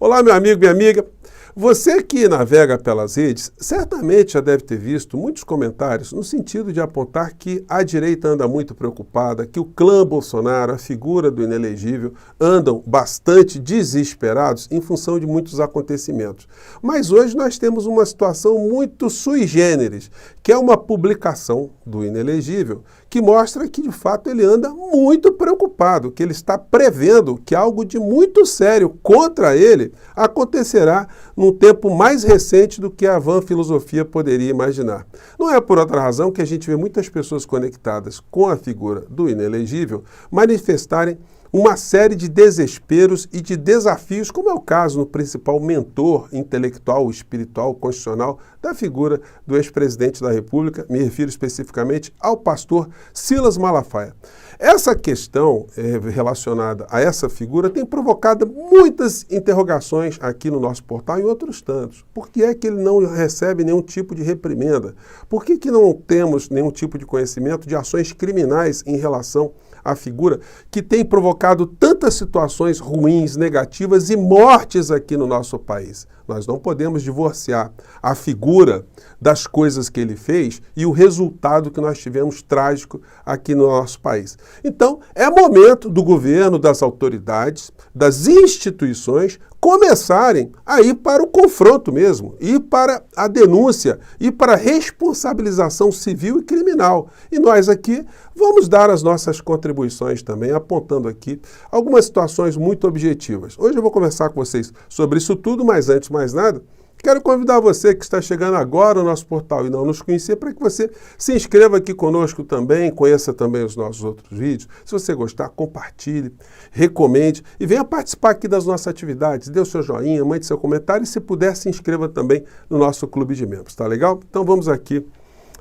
Olá, meu amigo, minha amiga. Você que navega pelas redes, certamente já deve ter visto muitos comentários no sentido de apontar que a direita anda muito preocupada, que o clã Bolsonaro, a figura do inelegível, andam bastante desesperados em função de muitos acontecimentos. Mas hoje nós temos uma situação muito sui generis, que é uma publicação do inelegível, que mostra que, de fato, ele anda muito preocupado, que ele está prevendo que algo de muito sério contra ele acontecerá num tempo mais recente do que a vã filosofia poderia imaginar. Não é por outra razão que a gente vê muitas pessoas conectadas com a figura do inelegível manifestarem uma série de desesperos e de desafios, como é o caso no principal mentor intelectual, espiritual, constitucional da figura do ex-presidente da República, me refiro especificamente ao pastor Silas Malafaia. Essa questão relacionada a essa figura tem provocado muitas interrogações aqui no nosso portal e em outros tantos. Por que é que ele não recebe nenhum tipo de reprimenda? Por que não temos nenhum tipo de conhecimento de ações criminais em relação à figura que tem provocado tantas situações ruins, negativas e mortes aqui no nosso país? Nós não podemos divorciar a figura das coisas que ele fez e o resultado que nós tivemos trágico aqui no nosso país. Então, é momento do governo, das autoridades, das instituições começarem a ir para o confronto mesmo, ir para a denúncia, ir para a responsabilização civil e criminal. E nós aqui vamos dar as nossas contribuições também, apontando aqui algumas situações muito objetivas. Hoje eu vou conversar com vocês sobre isso tudo, mas antes de mais nada, quero convidar você que está chegando agora no nosso portal e não nos conhecia, para que você se inscreva aqui conosco também, conheça também os nossos outros vídeos. Se você gostar, compartilhe, recomende e venha participar aqui das nossas atividades. Dê o seu joinha, mande seu comentário e, se puder, se inscreva também no nosso clube de membros, tá legal? Então vamos aqui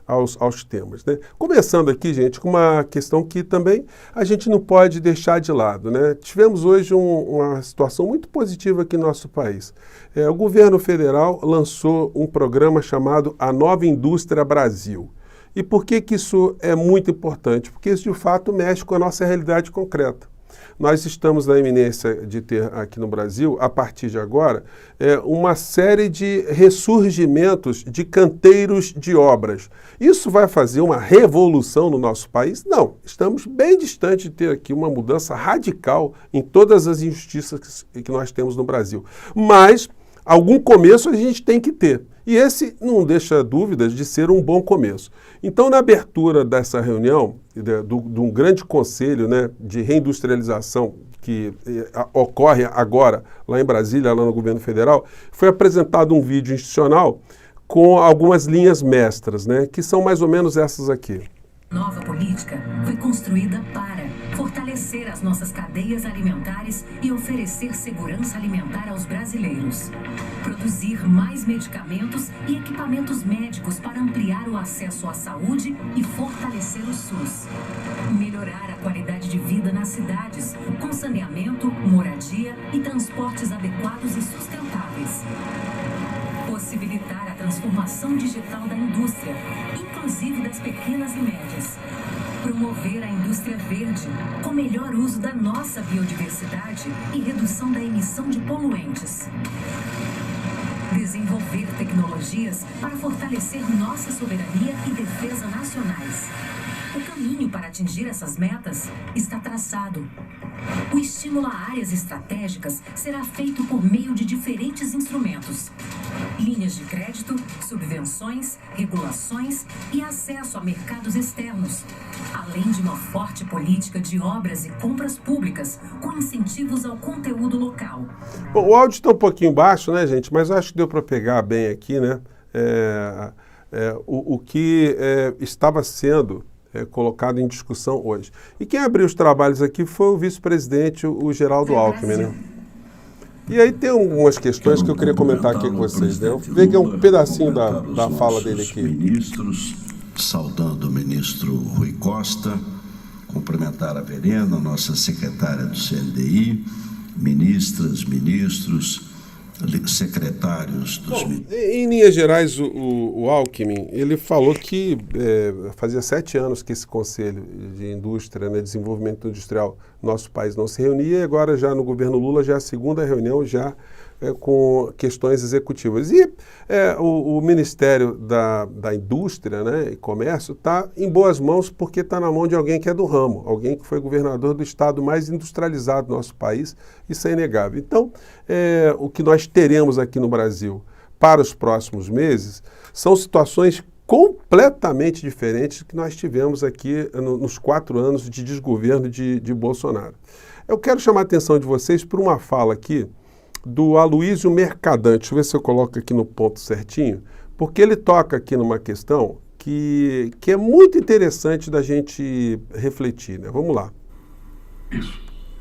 aos temas, né? Começando aqui, gente, com uma questão que também a gente não pode deixar de lado, né? Tivemos hoje uma situação muito positiva aqui no nosso país. O governo federal lançou um programa chamado A Nova Indústria Brasil. E por que isso é muito importante? Porque isso, de fato, mexe com a nossa realidade concreta. Nós estamos na iminência de ter aqui no Brasil, a partir de agora, uma série de ressurgimentos de canteiros de obras. Isso vai fazer uma revolução no nosso país? Não, estamos bem distantes de ter aqui uma mudança radical em todas as injustiças que nós temos no Brasil. Mas algum começo a gente tem que ter. E esse não deixa dúvidas de ser um bom começo. Então, na abertura dessa reunião, de um grande conselho, né, de reindustrialização que ocorre agora lá em Brasília, lá no governo federal, foi apresentado um vídeo institucional com algumas linhas mestras, né, que são mais ou menos essas aqui. Nova política foi construída para fortalecer as nossas cadeias alimentares e oferecer segurança alimentar aos brasileiros. Produzir mais medicamentos e equipamentos médicos para ampliar o acesso à saúde e fortalecer o SUS. Melhorar a qualidade de vida nas cidades, com saneamento, moradia e transportes adequados e sustentáveis. Possibilitar a transformação digital da indústria, inclusive das pequenas e médias. Promover a indústria verde, com melhor uso da nossa biodiversidade e redução da emissão de poluentes. Desenvolver tecnologias para fortalecer nossa soberania e defesa nacionais. O caminho para atingir essas metas está traçado. O estímulo a áreas estratégicas será feito por meio de diferentes instrumentos: linhas de crédito, subvenções, regulações e acesso a mercados externos, além de uma forte política de obras e compras públicas com incentivos ao conteúdo local. Bom, o áudio está um pouquinho baixo, né, gente? Mas eu acho que deu para pegar bem aqui, né? O que estava sendo colocado em discussão hoje. E quem abriu os trabalhos aqui foi o vice-presidente, o Geraldo Alckmin, né? E aí tem algumas questões que eu queria comentar aqui com vocês, né? Eu peguei um pedacinho da fala dele aqui. Ministros, saudando o ministro Rui Costa, cumprimentar a Verena, nossa secretária do CNDI, ministras, ministros, secretários dos... Bom, em linhas gerais, o Alckmin, ele falou que fazia 7 anos que esse Conselho de Indústria, né, Desenvolvimento Industrial, nosso país não se reunia, e agora já no governo Lula já é a segunda reunião já com questões executivas. E o Ministério da Indústria, né, e Comércio está em boas mãos porque está na mão de alguém que é do ramo, alguém que foi governador do estado mais industrializado do nosso país, isso é inegável. Então, o que nós teremos aqui no Brasil para os próximos meses são situações completamente diferentes do que nós tivemos aqui nos 4 anos de desgoverno de Bolsonaro. Eu quero chamar a atenção de vocês por uma fala aqui do Aloysio Mercadante. Deixa eu ver se eu coloco aqui no ponto certinho, porque ele toca aqui numa questão que é muito interessante da gente refletir, né? Vamos lá. Isso,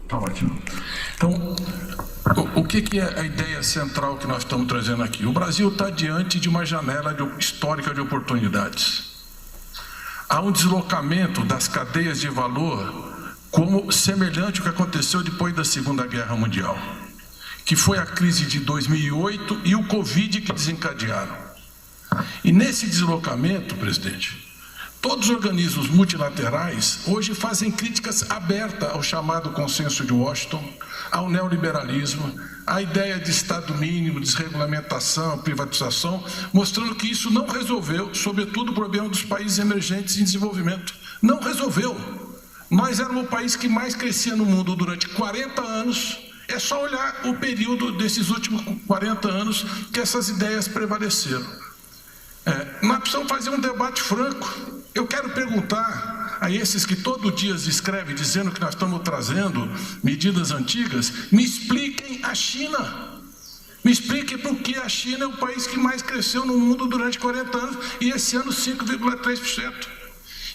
tá ótimo. Então, o que é a ideia central que nós estamos trazendo aqui? O Brasil está diante de uma janela histórica de oportunidades. Há um deslocamento das cadeias de valor como semelhante ao que aconteceu depois da Segunda Guerra Mundial, que foi a crise de 2008 e o Covid que desencadearam. E nesse deslocamento, presidente, todos os organismos multilaterais hoje fazem críticas abertas ao chamado consenso de Washington, ao neoliberalismo, à ideia de Estado mínimo, desregulamentação, privatização, mostrando que isso não resolveu, sobretudo, o problema dos países emergentes em desenvolvimento. Não resolveu. Nós éramos o país que mais crescia no mundo durante 40 anos. É só olhar o período desses últimos 40 anos que essas ideias prevaleceram. Nós precisamos fazer um debate franco. Eu quero perguntar a esses que todo dia escrevem dizendo que nós estamos trazendo medidas antigas, me expliquem a China. Me expliquem por que a China é o país que mais cresceu no mundo durante 40 anos e esse ano 5,3%.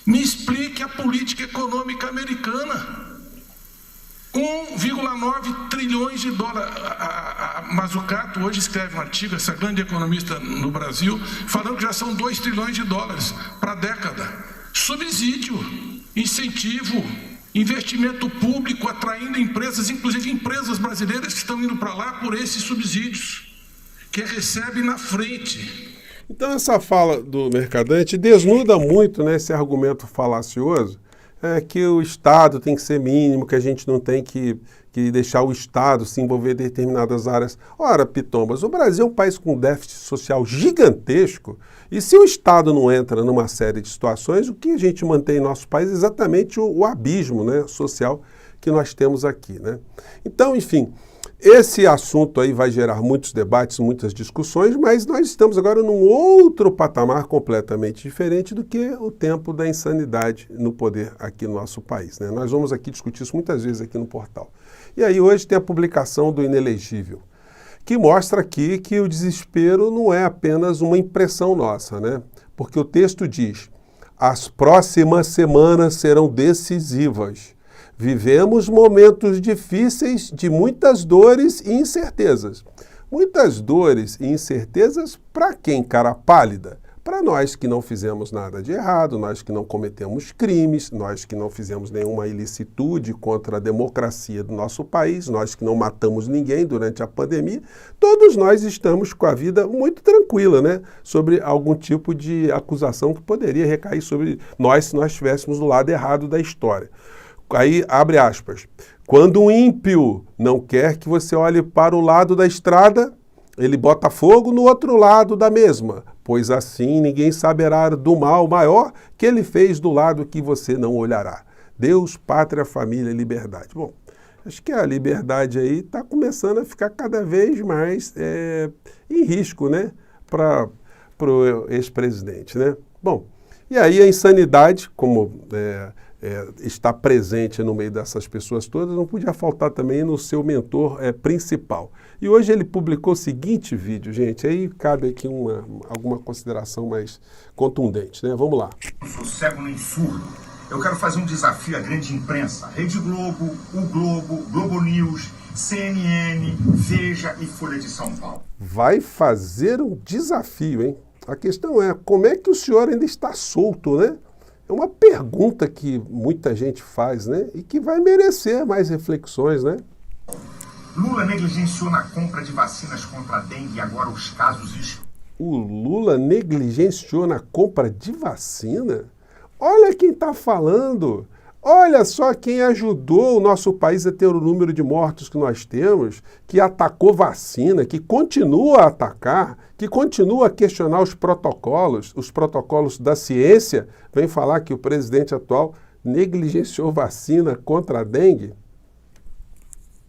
Me explique a política econômica americana. 1,9 trilhões de dólares. A Mazzucato hoje escreve um artigo, essa grande economista no Brasil, falando que já são 2 trilhões de dólares para a década. Subsídio, incentivo, investimento público, atraindo empresas, inclusive empresas brasileiras que estão indo para lá por esses subsídios, que recebem na frente. Então essa fala do Mercadante desnuda muito, né, esse argumento falacioso, que o Estado tem que ser mínimo, que a gente não tem que deixar o Estado se envolver em determinadas áreas. Ora, Pitombas, o Brasil é um país com déficit social gigantesco e se o Estado não entra numa série de situações, o que a gente mantém em nosso país é exatamente o abismo, né, social que nós temos aqui, né? Então, enfim, esse assunto aí vai gerar muitos debates, muitas discussões, mas nós estamos agora num outro patamar completamente diferente do que o tempo da insanidade no poder aqui no nosso país, né? Nós vamos aqui discutir isso muitas vezes aqui no portal. E aí hoje tem a publicação do Inelegível, que mostra aqui que o desespero não é apenas uma impressão nossa, né? Porque o texto diz: as próximas semanas serão decisivas. Vivemos momentos difíceis de muitas dores e incertezas. Muitas dores e incertezas para quem, cara pálida? Para nós que não fizemos nada de errado, nós que não cometemos crimes, nós que não fizemos nenhuma ilicitude contra a democracia do nosso país, nós que não matamos ninguém durante a pandemia, todos nós estamos com a vida muito tranquila, né? Sobre algum tipo de acusação que poderia recair sobre nós se nós estivéssemos do lado errado da história. Aí, abre aspas, quando um ímpio não quer que você olhe para o lado da estrada, ele bota fogo no outro lado da mesma, pois assim ninguém saberá do mal maior que ele fez do lado que você não olhará. Deus, pátria, família e liberdade. Bom, acho que a liberdade aí está começando a ficar cada vez mais em risco, né, para o ex-presidente, né? Bom, e aí a insanidade, como está presente no meio dessas pessoas todas, não podia faltar também no seu mentor principal. E hoje ele publicou o seguinte vídeo, gente, aí cabe aqui alguma consideração mais contundente, né? Vamos lá. Eu sou cego nem surdo. Eu quero fazer um desafio à grande imprensa. Rede Globo, O Globo, Globo News, CNN, Veja e Folha de São Paulo. Vai fazer um desafio, hein? A questão é, como é que o senhor ainda está solto, né? É uma pergunta que muita gente faz, né? E que vai merecer mais reflexões, né? Lula negligenciou na compra de vacinas contra a dengue e agora os casos... O Lula negligenciou na compra de vacina? Olha quem está falando. Olha só quem ajudou o nosso país a ter o número de mortos que nós temos, que atacou vacina, que continua a atacar, que continua a questionar os protocolos da ciência, vem falar que o presidente atual negligenciou vacina contra a dengue.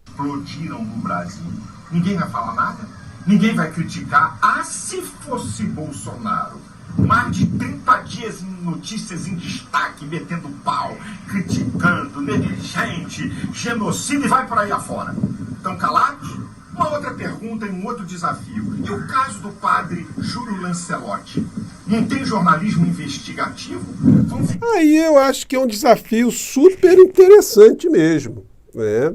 Explodiram no Brasil. Ninguém vai falar nada? Ninguém vai criticar? Ah, se fosse Bolsonaro. Mais de 30 dias em notícias em destaque, metendo pau, criticando, negligente, genocídio e vai por aí afora. Estão calados? Uma outra pergunta e um outro desafio. E o caso do padre Júlio Lancelotti? Não tem jornalismo investigativo? Aí eu acho que é um desafio super interessante mesmo, né?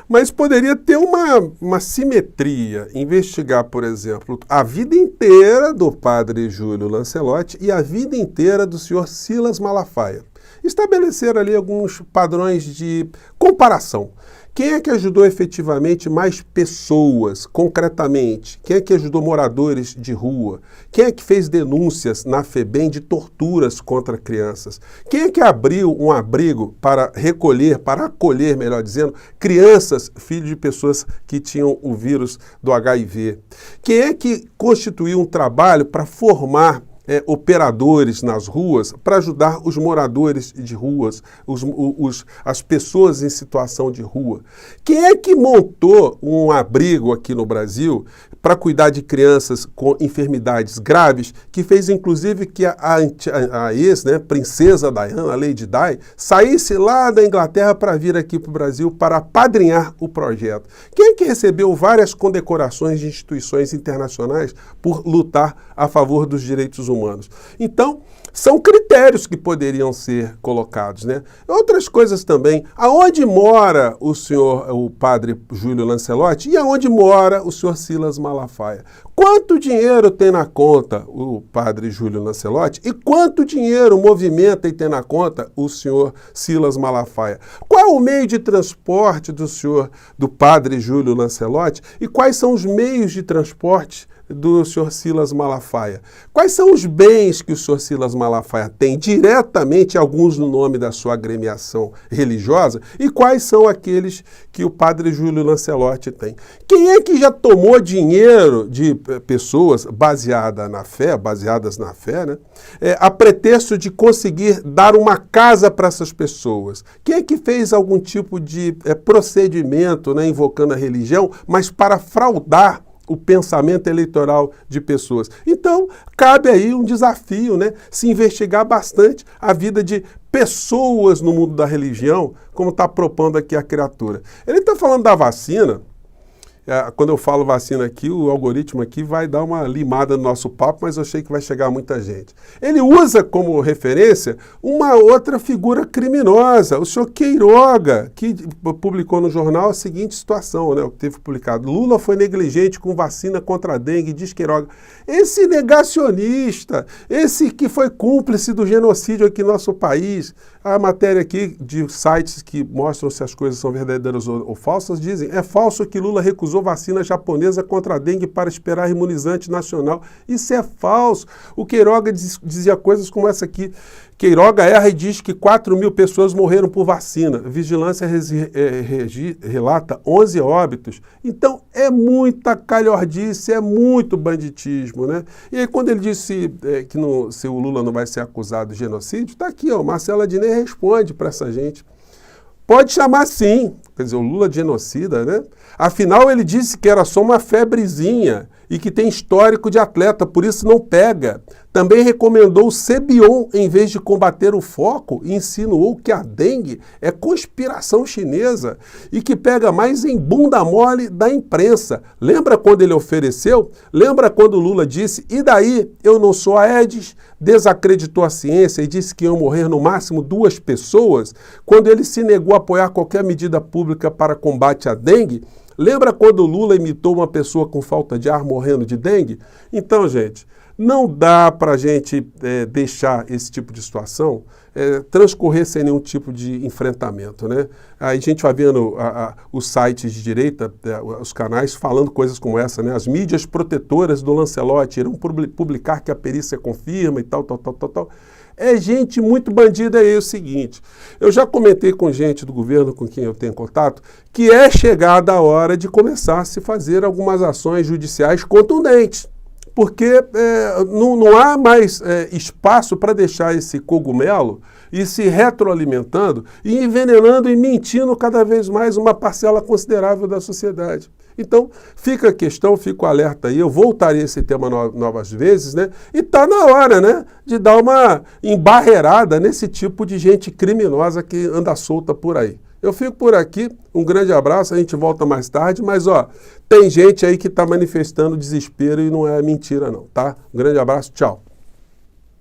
Mas poderia ter uma simetria, investigar, por exemplo, a vida inteira do padre Júlio Lancelotti e a vida inteira do senhor Silas Malafaia. Estabelecer ali alguns padrões de comparação. Quem é que ajudou efetivamente mais pessoas, concretamente? Quem é que ajudou moradores de rua? Quem é que fez denúncias na FEBEM de torturas contra crianças? Quem é que abriu um abrigo para acolher, melhor dizendo, crianças, filhos de pessoas que tinham o vírus do HIV? Quem é que constituiu um trabalho para formar operadores nas ruas para ajudar os moradores de ruas, as pessoas em situação de rua? Quem é que montou um abrigo aqui no Brasil para cuidar de crianças com enfermidades graves, que fez inclusive que a princesa Diana, a Lady Di, saísse lá da Inglaterra para vir aqui para o Brasil para apadrinhar o projeto? Quem é que recebeu várias condecorações de instituições internacionais por lutar a favor dos direitos humanos? Então, são critérios que poderiam ser colocados, né? Outras coisas também. Aonde mora o padre Júlio Lancelotti e aonde mora o senhor Silas Malafaia? Quanto dinheiro tem na conta o padre Júlio Lancelotti e quanto dinheiro movimenta e tem na conta o senhor Silas Malafaia? Qual é o meio de transporte do padre Júlio Lancelotti e quais são os meios de transporte do senhor Silas Malafaia? Quais são os bens que o senhor Silas Malafaia tem diretamente, alguns no nome da sua agremiação religiosa, e quais são aqueles que o padre Júlio Lancelotti tem? Quem é que já tomou dinheiro de pessoas baseadas na fé, né? A pretexto de conseguir dar uma casa para essas pessoas? Quem é que fez algum tipo de procedimento, né, invocando a religião, mas para fraudar o pensamento eleitoral de pessoas? Então, cabe aí um desafio, né? Se investigar bastante a vida de pessoas no mundo da religião, como está propondo aqui a criatura. Ele está falando da vacina. Quando eu falo vacina aqui, o algoritmo aqui vai dar uma limada no nosso papo, mas eu achei que vai chegar muita gente. Ele usa como referência uma outra figura criminosa, o senhor Queiroga, que publicou no jornal a seguinte situação, né? Teve publicado: Lula foi negligente com vacina contra a dengue, diz Queiroga. Esse negacionista, esse que foi cúmplice do genocídio aqui no nosso país. A matéria aqui de sites que mostram se as coisas são verdadeiras ou falsas dizem: é falso que Lula recusou vacina japonesa contra a dengue para esperar imunizante nacional. Isso é falso. O Queiroga dizia coisas como essa aqui. Queiroga erra e diz que 4.000 pessoas morreram por vacina. Vigilância relata 11 óbitos. Então, é muita calhordice, é muito banditismo, né? E aí, quando ele disse que se o Lula não vai ser acusado de genocídio, está aqui, ó, Marcelo Adnet responde para essa gente. Pode chamar sim, quer dizer, o Lula de genocida, né? Afinal, ele disse que era só uma febrezinha e que tem histórico de atleta, por isso não pega. Também recomendou o Cebion em vez de combater o foco e insinuou que a dengue é conspiração chinesa e que pega mais em bunda mole da imprensa. Lembra quando ele ofereceu? Lembra quando o Lula disse: e daí, eu não sou Aedes? Desacreditou a ciência e disse que iam morrer no máximo 2 pessoas? Quando ele se negou a apoiar qualquer medida pública para combate à dengue? Lembra quando o Lula imitou uma pessoa com falta de ar morrendo de dengue? Então, gente, não dá para a gente deixar esse tipo de situação transcorrer sem nenhum tipo de enfrentamento, né? Aí a gente vai vendo os sites de direita, os canais falando coisas como essa, né? As mídias protetoras do Lancelotti irão publicar que a perícia confirma e tal. É gente muito bandida, é o seguinte. Eu já comentei com gente do governo com quem eu tenho contato que é chegada a hora de começar a se fazer algumas ações judiciais contundentes. Porque não há mais espaço para deixar esse cogumelo ir se retroalimentando e envenenando e mentindo cada vez mais uma parcela considerável da sociedade. Então, fica a questão, fica o alerta aí, eu voltarei a esse tema novas vezes, né? E está na hora, né, de dar uma embarreirada nesse tipo de gente criminosa que anda solta por aí. Eu fico por aqui, um grande abraço, a gente volta mais tarde, mas tem gente aí que está manifestando desespero e não é mentira não, tá? Um grande abraço, tchau.